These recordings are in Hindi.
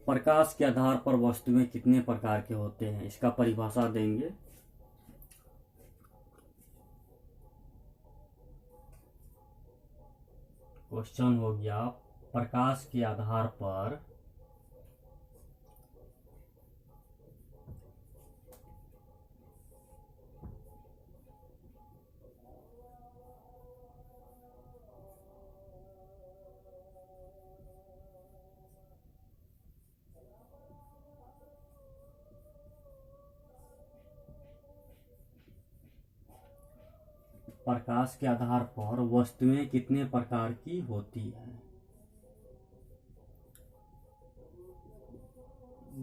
प्रकाश के आधार पर वस्तुएं कितने प्रकार के होते हैं, इसका परिभाषा देंगे। क्वेश्चन हो गया, प्रकाश के आधार पर वस्तुएं कितने प्रकार की होती हैं।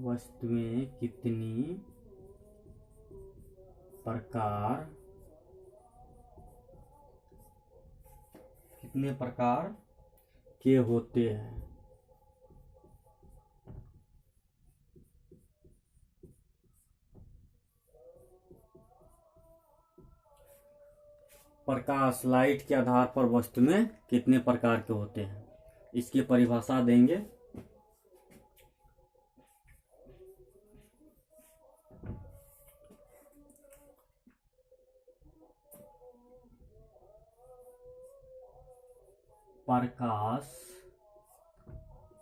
वस्तुएं कितनी कितने प्रकार के होते हैं। प्रकाश लाइट के आधार पर वस्तुएं कितने प्रकार के होते हैं, इसकी परिभाषा देंगे। प्रकाश,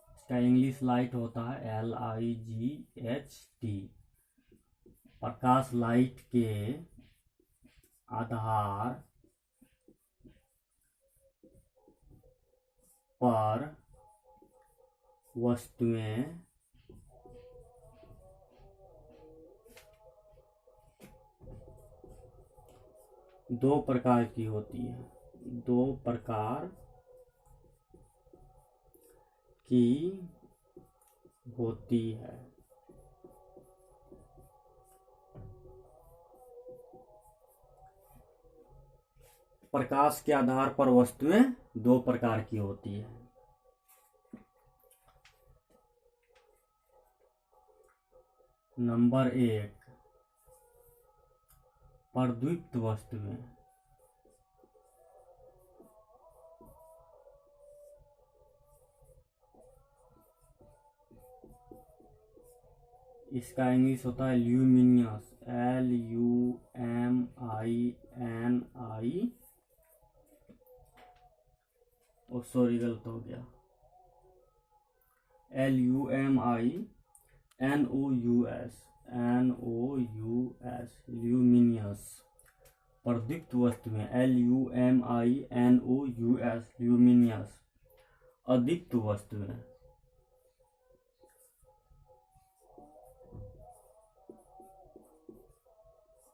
इसका इंग्लिश लाइट होता है LIGHT। प्रकाश लाइट के आधार पर वस्तुएं दो प्रकार की होती है। दो प्रकार की होती है। प्रकाश के आधार पर वस्तुएं दो प्रकार की होती है। नंबर 1, प्रदीप्त वस्तुएं। इसका इंग्लिश होता है ल्यूमिनियस, LUMINI। सॉरी, गलत हो गया, LUMINOUS, ल्यूमिनियस। प्रदीप्त वस्तुएं LUMINOUS, ल्यूमिनियस। अदीप्त वस्तुएं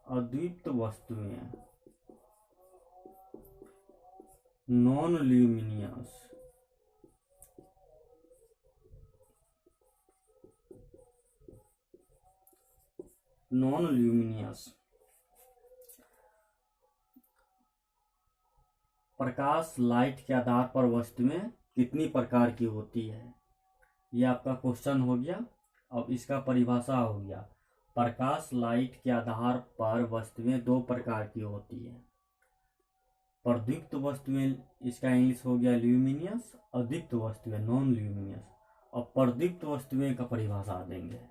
अद्वित वस्तुएं नॉन ल्यूमिनियस। प्रकाश लाइट के आधार पर वस्तुएं कितनी प्रकार की होती है, यह आपका क्वेश्चन हो गया। अब इसका परिभाषा हो गया, प्रकाश लाइट के आधार पर वस्तुएं दो प्रकार की होती है। प्रदीप्त वस्तुएं, इसका इंग्लिश हो गया ल्यूमिनियस। अदीप्त वस्तुएं नॉन ल्यूमिनियस। और प्रदीप्त वस्तुएं का परिभाषा देंगे।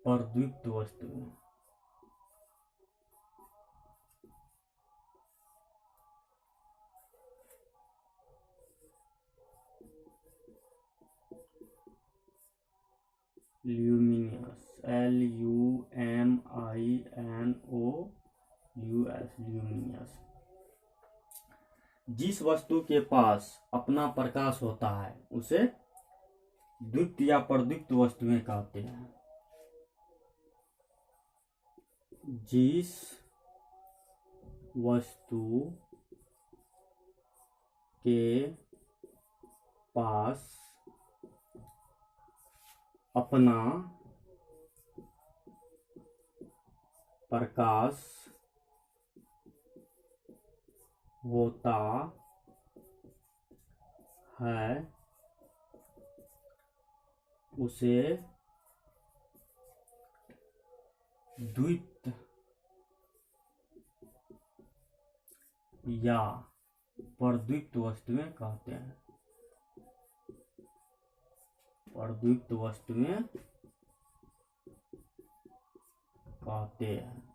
प्रदीप्त वस्तुएं ल्यूमिनियस, LUMINOUS, ल्यूमिनियस। जिस वस्तु के पास अपना प्रकाश होता है उसे द्वितीय या प्रदीप्त वस्तुएं कहते हैं। जिस वस्तु के पास अपना प्रकाश होता है उसे द्वितीय या प्रदीप्त वस्तुएं कहते हैं। प्रदीप्त वस्तुएं कहते हैं।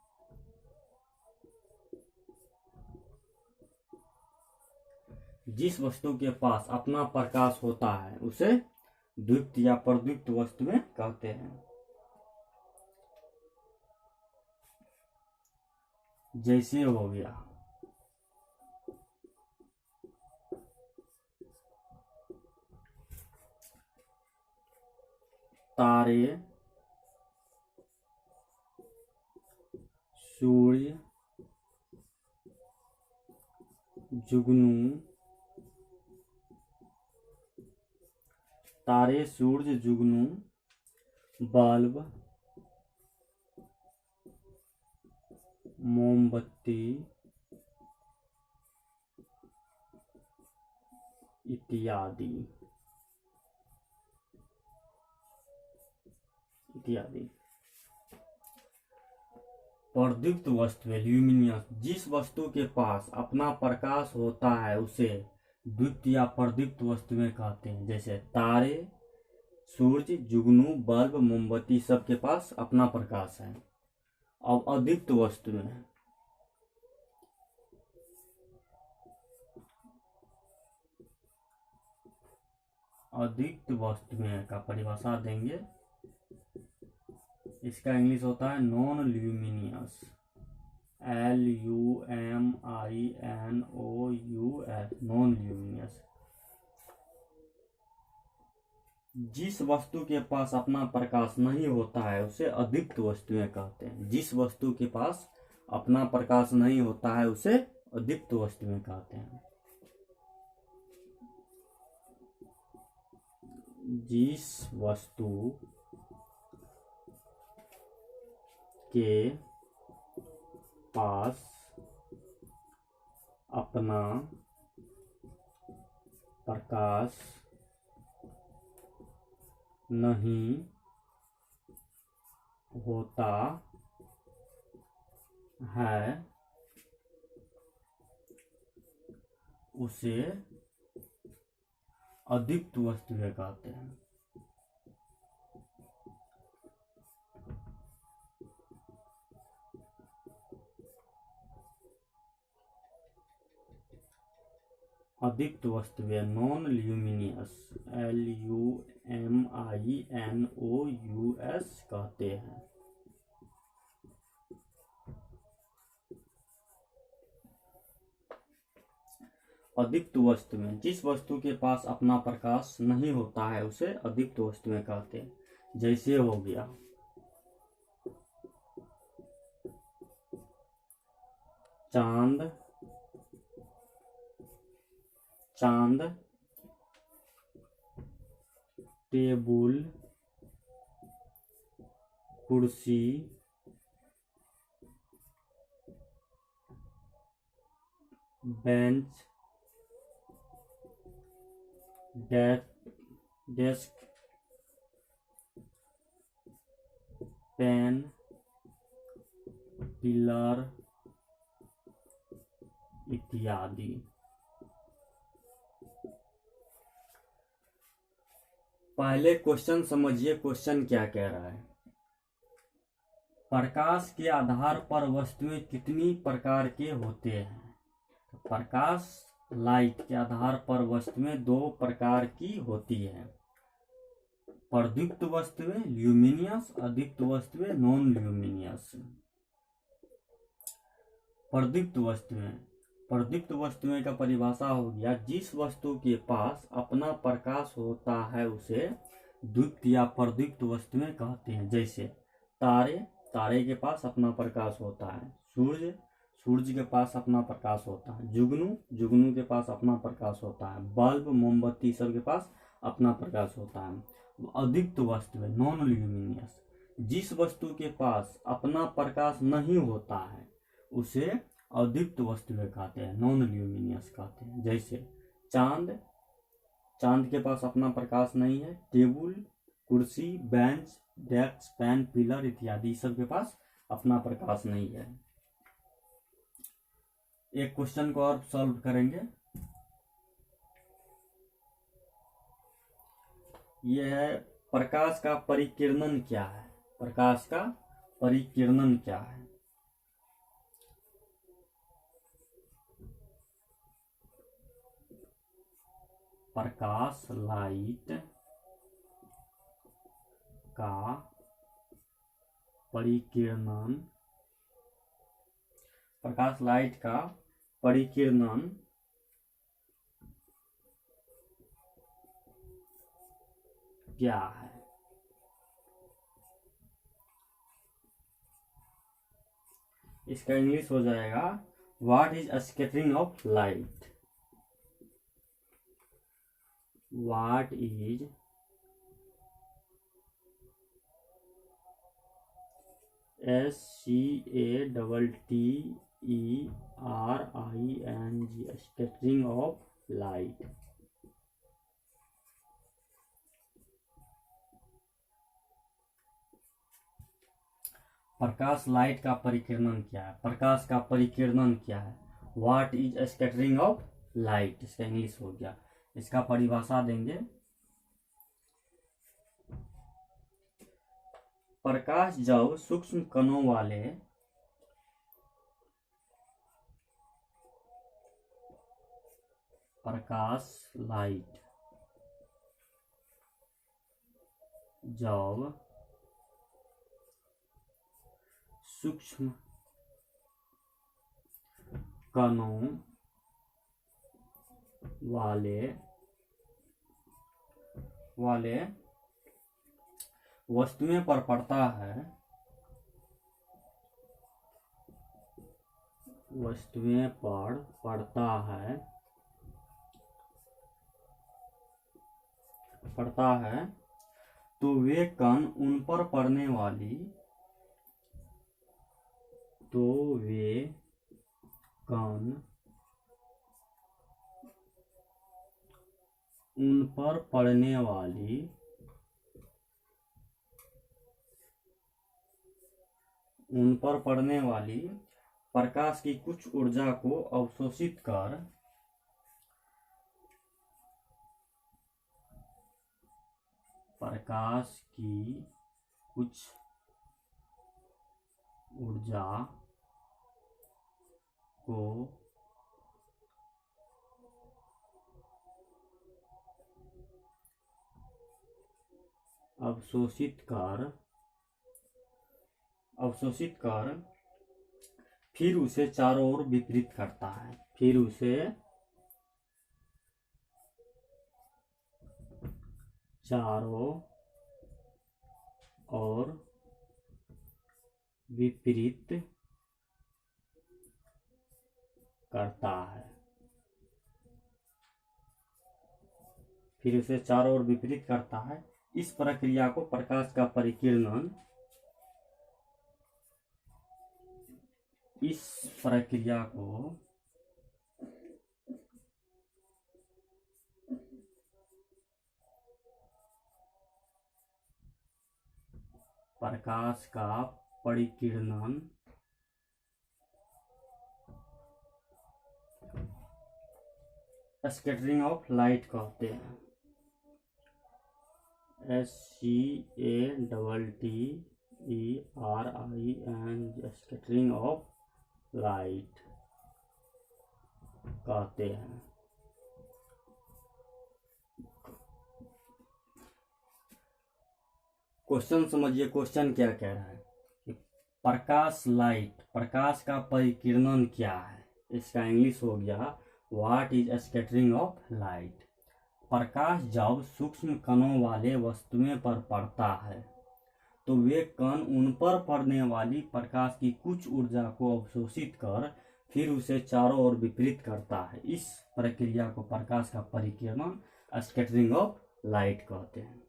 जिस वस्तु के पास अपना प्रकाश होता है उसे द्वीप्त या प्रदीप्त वस्तुएं कहते हैं। जैसे हो गया तारे, सूर्य, जुगनू, तारे, सूर्य, जुगनू, बल्ब, मोमबत्ती इत्यादि इत्यादि। प्रदीप्त वस्तुएं ल्यूमिनियस, जिस वस्तु के पास अपना प्रकाश होता है उसे द्वीप्त या प्रदीप्त वस्तुएं कहते हैं। जैसे तारे, सूर्य, जुगनू, बल्ब, मोमबत्ती सबके पास अपना प्रकाश है। अब अदीप्त वस्तुएं, अदीप्त वस्तुएं का परिभाषा देंगे। इसका इंग्लिश होता है non luminous, LUMINOUS, non luminous. जिस वस्तु के पास अपना प्रकाश नहीं होता है उसे अदीप्त वस्तुएं कहते हैं। जिस वस्तु के पास अपना प्रकाश नहीं होता है उसे अदीप्त वस्तुएं कहते हैं। जिस वस्तु के पास अपना प्रकाश नहीं होता है उसे अदीप्त वस्तुएं कहते हैं। अदीप्त वस्तुएं नॉन ल्यूमिनियस, LUMINOUS कहते हैं। अदीप्त वस्तुएं, जिस वस्तु के पास अपना प्रकाश नहीं होता है उसे अदीप्त वस्तुएं कहते हैं। जैसे हो गया चांद, चांद, टेबुल, कुर्सी, बेंच, डेस्क, पेन, पिलर इत्यादि। पहले क्वेश्चन समझिए, क्वेश्चन क्या कह रहा है। प्रकाश के आधार पर वस्तुएं कितनी प्रकार के होते हैं। प्रकाश लाइट के आधार पर वस्तुएं दो प्रकार की होती है। प्रदीप्त वस्तुएं ल्यूमिनियस, अदीप्त वस्तुएं नॉन ल्यूमिनियस। प्रदीप्त वस्तुएं, प्रदीप्त वस्तुएं का परिभाषा हो गया जिस वस्तु के पास अपना प्रकाश होता है उसे द्वीप्त या प्रदीप्त वस्तुएं कहते हैं। जैसे तारे, तारे के पास अपना प्रकाश होता है। सूर्य, सूर्य के पास अपना प्रकाश होता है। जुगनू, जुगनू के पास अपना प्रकाश होता है। बल्ब, मोमबत्ती सब के पास अपना प्रकाश होता है। अदीप्त वस्तुएं नॉन ल्यूमिनियस, जिस वस्तु के पास अपना प्रकाश नहीं होता है उसे अदीप्त वस्तुएं कहते हैं, नॉन ल्यूमिनियस कहते हैं। जैसे चांद, चांद के पास अपना प्रकाश नहीं है। टेबुल, कुर्सी, बेंच, डेस्क, पेन, पिलर इत्यादि सब के पास अपना प्रकाश नहीं है। एक क्वेश्चन को और सॉल्व करेंगे। यह है प्रकाश का परिकिरणन क्या है। प्रकाश का परिकिरणन क्या है। प्रकाश लाइट का परिकिरणन, प्रकाश लाइट का परिकिरणन क्या है। इसका इंग्लिश हो जाएगा what is scattering of light. What is SCATTERING scattering of light. Prakash light का परिकिरणन क्या है। प्रकाश का परिकिरणन क्या है। What is scattering of light, इसका इंग्लिश हो गया। इसका परिभाषा देंगे। प्रकाश जब सूक्ष्म कणों वाले प्रकाश लाइट जब सूक्ष्म कणों वाले वस्तुएं पर पड़ता है, वस्तुएं पर पड़ता है तो वे कण उन पर पड़ने वाली, तो वे कण उन पर पड़ने वाली प्रकाश की कुछ ऊर्जा को अवशोषित कर प्रकाश की कुछ ऊर्जा को अवशोषित कर फिर उसे चारों ओर विपरीत करता है। फिर उसे चारों ओर विपरीत करता है। फिर उसे चारों ओर विपरीत करता है। इस प्रक्रिया को प्रकाश का परिकिरणन, इस प्रक्रिया को प्रकाश का परिकिरणन स्कैटरिंग ऑफ लाइट कहते हैं। SCATTERING स्कैटरिंग ऑफ लाइट कहते हैं। क्वेश्चन समझिए, क्वेश्चन क्या कह रहा है कि प्रकाश लाइट, प्रकाश का परिकिरणन क्या है। इसका इंग्लिश हो गया what is scattering of light. प्रकाश जब सूक्ष्म कणों वाले वस्तुएं पर पड़ता है तो वे कण उन पर पड़ने वाली प्रकाश की कुछ ऊर्जा को अवशोषित कर फिर उसे चारों ओर विपरीत करता है। इस प्रक्रिया को प्रकाश का परिकिरणन स्कैटरिंग ऑफ लाइट कहते हैं।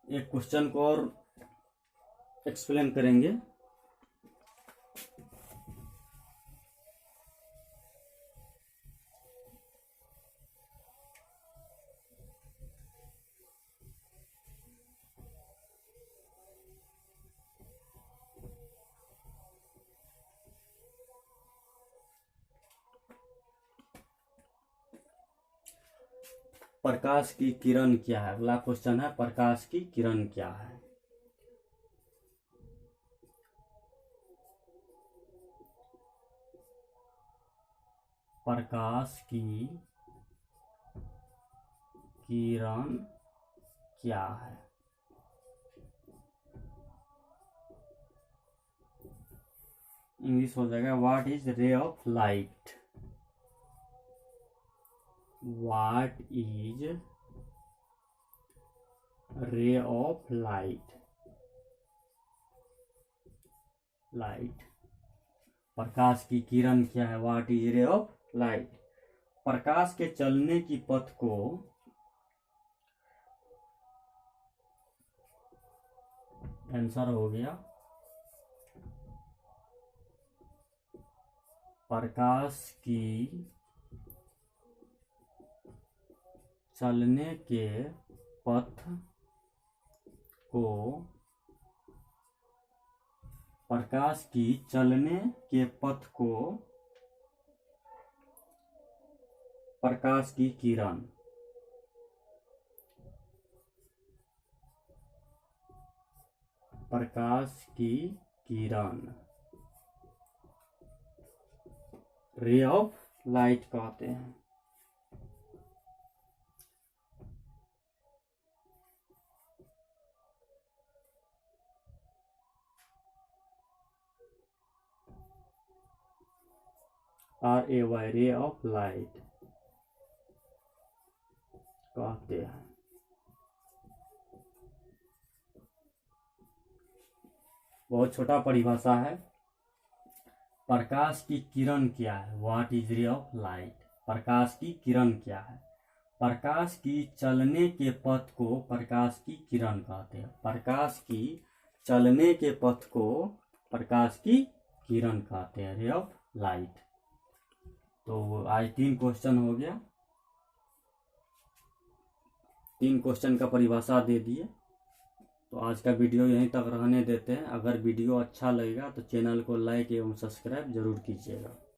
एक क्वेश्चन को और एक्सप्लेन करेंगे। प्रकाश की किरण क्या है? अगला क्वेश्चन है प्रकाश की किरण क्या है? प्रकाश की किरण क्या है? इंग्लिश हो जाएगा what is ray of light? What is ray of light? Light प्रकाश की किरण क्या है? What is ray of light? प्रकाश के चलने की पथ को आंसर हो गया प्रकाश की चलने के पथ को प्रकाश की चलने के पथ को प्रकाश की किरण प्रकाश की किरण रे ऑफ लाइट कहते हैं। RAY रे ऑफ लाइट कहते हैं। बहुत छोटा परिभाषा है। प्रकाश की किरण क्या है? What is ray of light? प्रकाश की किरण क्या है? प्रकाश की चलने के पथ को प्रकाश की किरण कहते हैं। प्रकाश की चलने के पथ को प्रकाश की किरण कहते हैं, रे ऑफ लाइट। तो आज 3 क्वेश्चन हो गया, 3 क्वेश्चन का परिभाषा दे दिए। तो आज का वीडियो यहीं तक रहने देते हैं। अगर वीडियो अच्छा लगेगा तो चैनल को लाइक एवं सब्सक्राइब जरूर कीजिएगा।